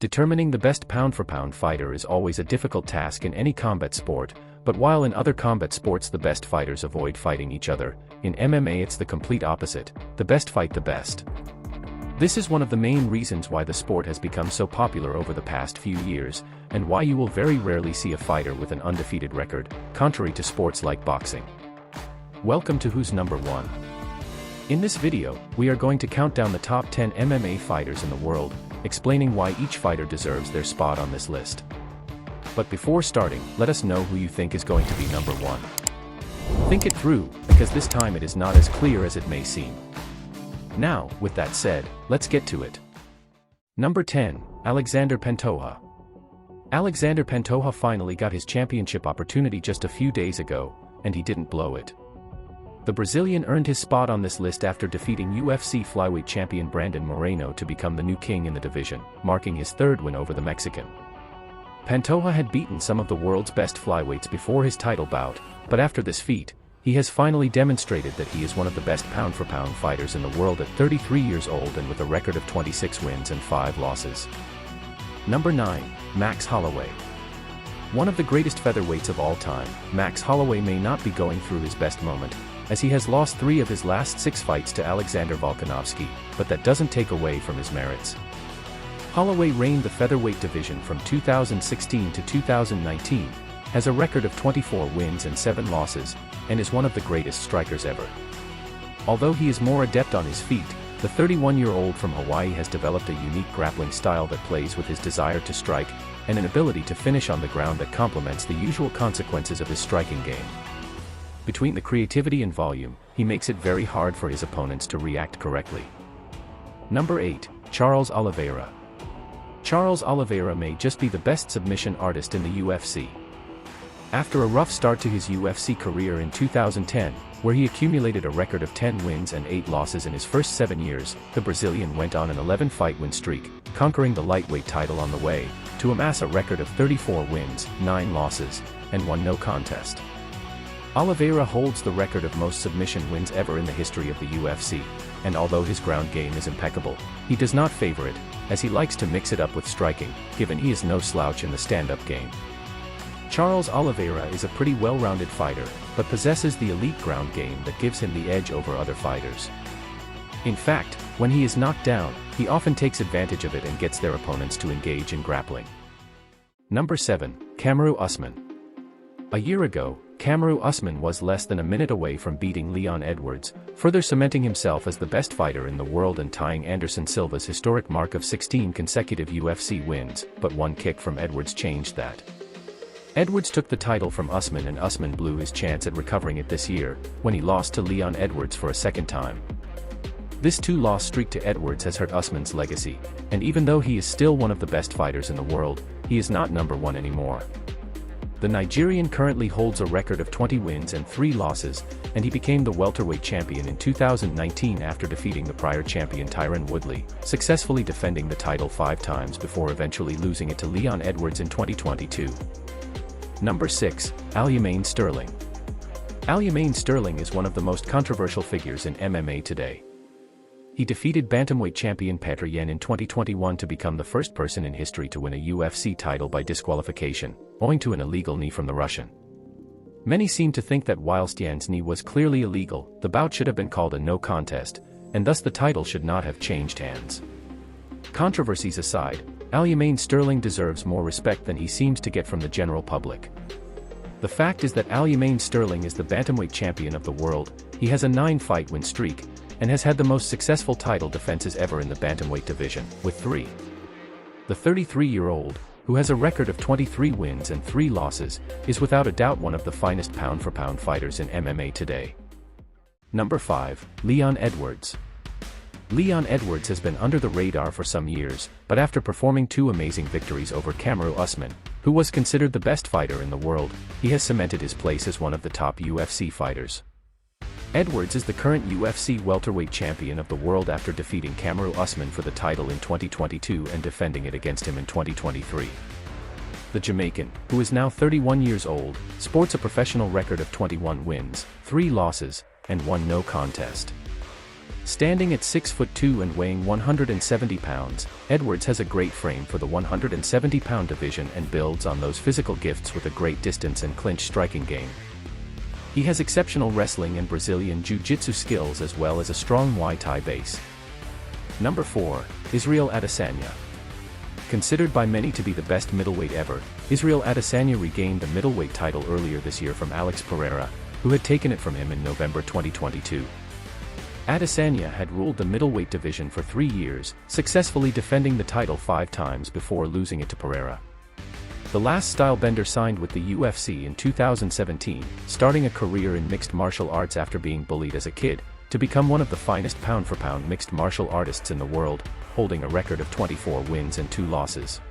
Determining the best pound-for-pound fighter is always a difficult task in any combat sport, but while in other combat sports the best fighters avoid fighting each other, in MMA it's the complete opposite: the best fight the best. This is one of the main reasons why the sport has become so popular over the past few years, and why you will very rarely see a fighter with an undefeated record, contrary to sports like boxing. Welcome to Who's Number 1. In this video, we are going to count down the top 10 MMA fighters in the world, explaining why each fighter deserves their spot on this list. But before starting, let us know who you think is going to be number 1. Think it through, because this time it is not as clear as it may seem. Now, with that said, let's get to it. Number 10, Alexander Pantoja. Alexander Pantoja finally got his championship opportunity just a few days ago, and he didn't blow it. The Brazilian earned his spot on this list after defeating UFC flyweight champion Brandon Moreno to become the new king in the division, marking his third win over the Mexican. Pantoja had beaten some of the world's best flyweights before his title bout, but after this feat, he has finally demonstrated that he is one of the best pound-for-pound fighters in the world at 33 years old and with a record of 26 wins and 5 losses. Number 9, Max Holloway. One of the greatest featherweights of all time, Max Holloway may not be going through his best moment, as he has lost 3 of his last 6 fights to Alexander Volkanovski, but that doesn't take away from his merits. Holloway reigned the featherweight division from 2016 to 2019, has a record of 24 wins and 7 losses, and is one of the greatest strikers ever. Although he is more adept on his feet, the 31-year-old from Hawaii has developed a unique grappling style that plays with his desire to strike, and an ability to finish on the ground that complements the usual consequences of his striking game. Between the creativity and volume, he makes it very hard for his opponents to react correctly. Number 8, Charles Oliveira. Charles Oliveira may just be the best submission artist in the UFC. After a rough start to his UFC career in 2010, where he accumulated a record of 10 wins and 8 losses in his first 7 years, the Brazilian went on an 11-fight win streak, conquering the lightweight title on the way, to amass a record of 34 wins, 9 losses, and 1 no contest. Oliveira holds the record of most submission wins ever in the history of the UFC, and although his ground game is impeccable, he does not favor it, as he likes to mix it up with striking, given he is no slouch in the stand-up game. Charles Oliveira is a pretty well-rounded fighter, but possesses the elite ground game that gives him the edge over other fighters. In fact, when he is knocked down, he often takes advantage of it and gets their opponents to engage in grappling. Number 7, Kamaru Usman. A year ago, Kamaru Usman was less than a minute away from beating Leon Edwards, further cementing himself as the best fighter in the world and tying Anderson Silva's historic mark of 16 consecutive UFC wins, but one kick from Edwards changed that. Edwards took the title from Usman and Usman blew his chance at recovering it this year, when he lost to Leon Edwards for a second time. This 2-loss streak to Edwards has hurt Usman's legacy, and even though he is still one of the best fighters in the world, he is not number 1 anymore. The Nigerian currently holds a record of 20 wins and 3 losses, and he became the welterweight champion in 2019 after defeating the prior champion Tyron Woodley, successfully defending the title 5 times before eventually losing it to Leon Edwards in 2022. Number 6, Aljamain Sterling. Aljamain Sterling is one of the most controversial figures in MMA today. He defeated bantamweight champion Petr Yan in 2021 to become the first person in history to win a UFC title by disqualification, owing to an illegal knee from the Russian. Many seem to think that whilst Yan's knee was clearly illegal, the bout should have been called a no contest, and thus the title should not have changed hands. Controversies aside, Aljamain Sterling deserves more respect than he seems to get from the general public. The fact is that Aljamain Sterling is the bantamweight champion of the world, he has a 9-fight win streak, and has had the most successful title defenses ever in the bantamweight division, with 3. The 33-year-old, who has a record of 23 wins and 3 losses, is without a doubt one of the finest pound-for-pound fighters in MMA today. Number 5, Leon Edwards. Leon Edwards has been under the radar for some years, but after performing 2 amazing victories over Kamaru Usman, who was considered the best fighter in the world, he has cemented his place as one of the top UFC fighters. Edwards is the current UFC welterweight champion of the world after defeating Kamaru Usman for the title in 2022 and defending it against him in 2023. The Jamaican, who is now 31 years old, sports a professional record of 21 wins, 3 losses, and 1 no contest. Standing at 6'2" and weighing 170 pounds, Edwards has a great frame for the 170-pound division and builds on those physical gifts with a great distance and clinch striking game. He has exceptional wrestling and Brazilian Jiu-Jitsu skills as well as a strong Muay Thai base. Number 4. Israel Adesanya. Considered by many to be the best middleweight ever, Israel Adesanya regained the middleweight title earlier this year from Alex Pereira, who had taken it from him in November 2022. Adesanya had ruled the middleweight division for 3 years, successfully defending the title 5 times before losing it to Pereira. The last stylebender signed with the UFC in 2017, starting a career in mixed martial arts after being bullied as a kid, to become one of the finest pound-for-pound mixed martial artists in the world, holding a record of 24 wins and 2 losses.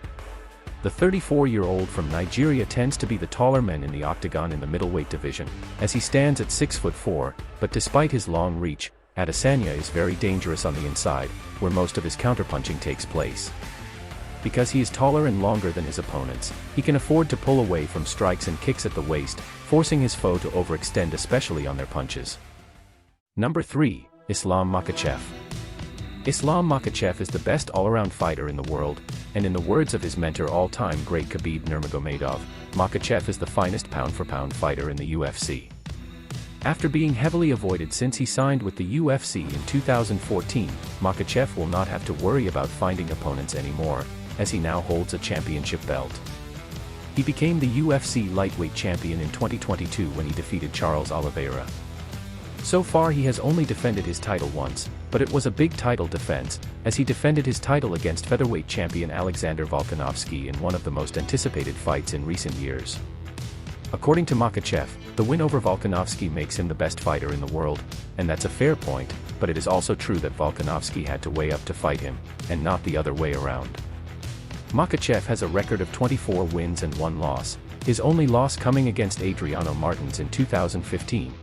The 34-year-old from Nigeria tends to be the taller man in the octagon in the middleweight division, as he stands at 6'4", but despite his long reach, Adesanya is very dangerous on the inside, where most of his counterpunching takes place. Because he is taller and longer than his opponents, he can afford to pull away from strikes and kicks at the waist, forcing his foe to overextend especially on their punches. Number 3. Islam Makhachev. Islam Makhachev is the best all-around fighter in the world, and in the words of his mentor all-time great Khabib Nurmagomedov, Makhachev is the finest pound-for-pound fighter in the UFC. After being heavily avoided since he signed with the UFC in 2014, Makhachev will not have to worry about finding opponents anymore, as he now holds a championship belt. He became the UFC lightweight champion in 2022 when he defeated Charles Oliveira. So far he has only defended his title once, but it was a big title defense, as he defended his title against featherweight champion Alexander Volkanovski in one of the most anticipated fights in recent years. According to Makhachev, the win over Volkanovski makes him the best fighter in the world, and that's a fair point, but it is also true that Volkanovski had to weigh up to fight him, and not the other way around. Makhachev has a record of 24 wins and 1 loss, his only loss coming against Adriano Martins in 2015.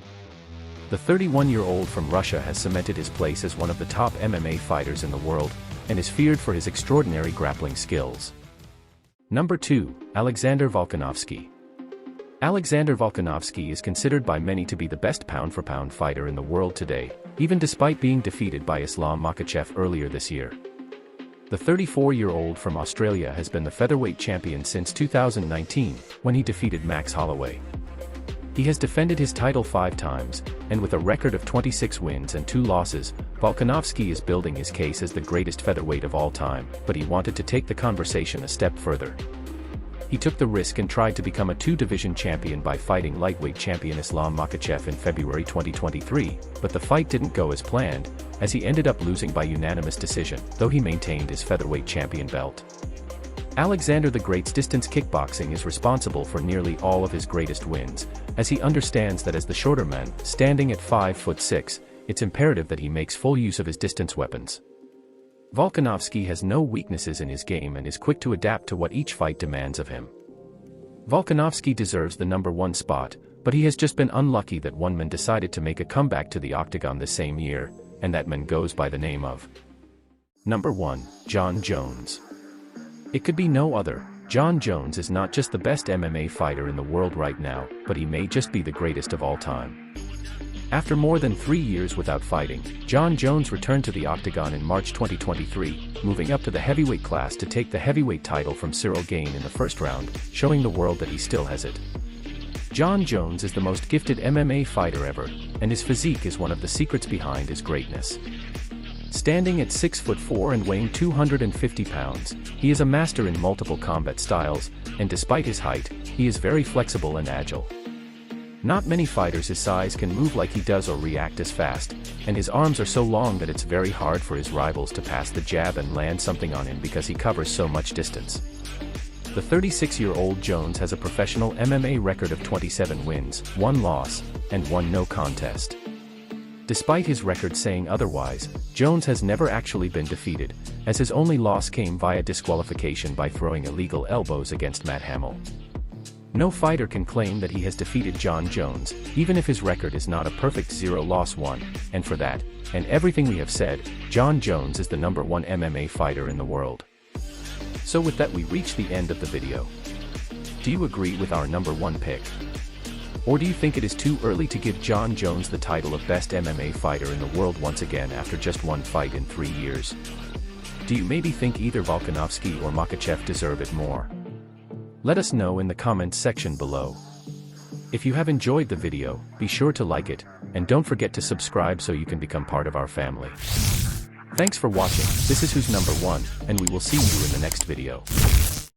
The 31-year-old from Russia has cemented his place as one of the top MMA fighters in the world, and is feared for his extraordinary grappling skills. Number 2. Alexander Volkanovski. Alexander Volkanovski is considered by many to be the best pound-for-pound fighter in the world today, even despite being defeated by Islam Makhachev earlier this year. The 34-year-old from Australia has been the featherweight champion since 2019, when he defeated Max Holloway. He has defended his title 5 times, and with a record of 26 wins and 2 losses, Volkanovski is building his case as the greatest featherweight of all time, but he wanted to take the conversation a step further. He took the risk and tried to become a 2-division champion by fighting lightweight champion Islam Makhachev in February 2023, but the fight didn't go as planned, as he ended up losing by unanimous decision, though he maintained his featherweight champion belt. Alexander the Great's distance kickboxing is responsible for nearly all of his greatest wins, as he understands that as the shorter man, standing at 5'6", it's imperative that he makes full use of his distance weapons. Volkanovski has no weaknesses in his game and is quick to adapt to what each fight demands of him. Volkanovski deserves the number 1 spot, but he has just been unlucky that one man decided to make a comeback to the octagon the same year, and that man goes by the name of Number 1. Jon Jones. It could be no other. Jon Jones is not just the best MMA fighter in the world right now, but he may just be the greatest of all time. After more than 3 years without fighting, Jon Jones returned to the octagon in March 2023, moving up to the heavyweight class to take the heavyweight title from Cyril Gane in the first round, showing the world that he still has it. Jon Jones is the most gifted MMA fighter ever, and his physique is one of the secrets behind his greatness. Standing at 6'4" and weighing 250 pounds, he is a master in multiple combat styles, and despite his height, he is very flexible and agile. Not many fighters his size can move like he does or react as fast, and his arms are so long that it's very hard for his rivals to pass the jab and land something on him because he covers so much distance. The 36-year-old Jones has a professional MMA record of 27 wins, 1 loss, and 1 no contest. Despite his record saying otherwise, Jones has never actually been defeated, as his only loss came via disqualification by throwing illegal elbows against Matt Hamill. No fighter can claim that he has defeated Jon Jones, even if his record is not a perfect 0-1, and for that, and everything we have said, Jon Jones is the number 1 MMA fighter in the world. So with that we reach the end of the video. Do you agree with our number 1 pick? Or do you think it is too early to give Jon Jones the title of best MMA fighter in the world once again after just one fight in 3 years? Do you maybe think either Volkanovski or Makhachev deserve it more? Let us know in the comments section below. If you have enjoyed the video, be sure to like it, and don't forget to subscribe so you can become part of our family. Thanks for watching. This is Who's Number One, and we will see you in the next video.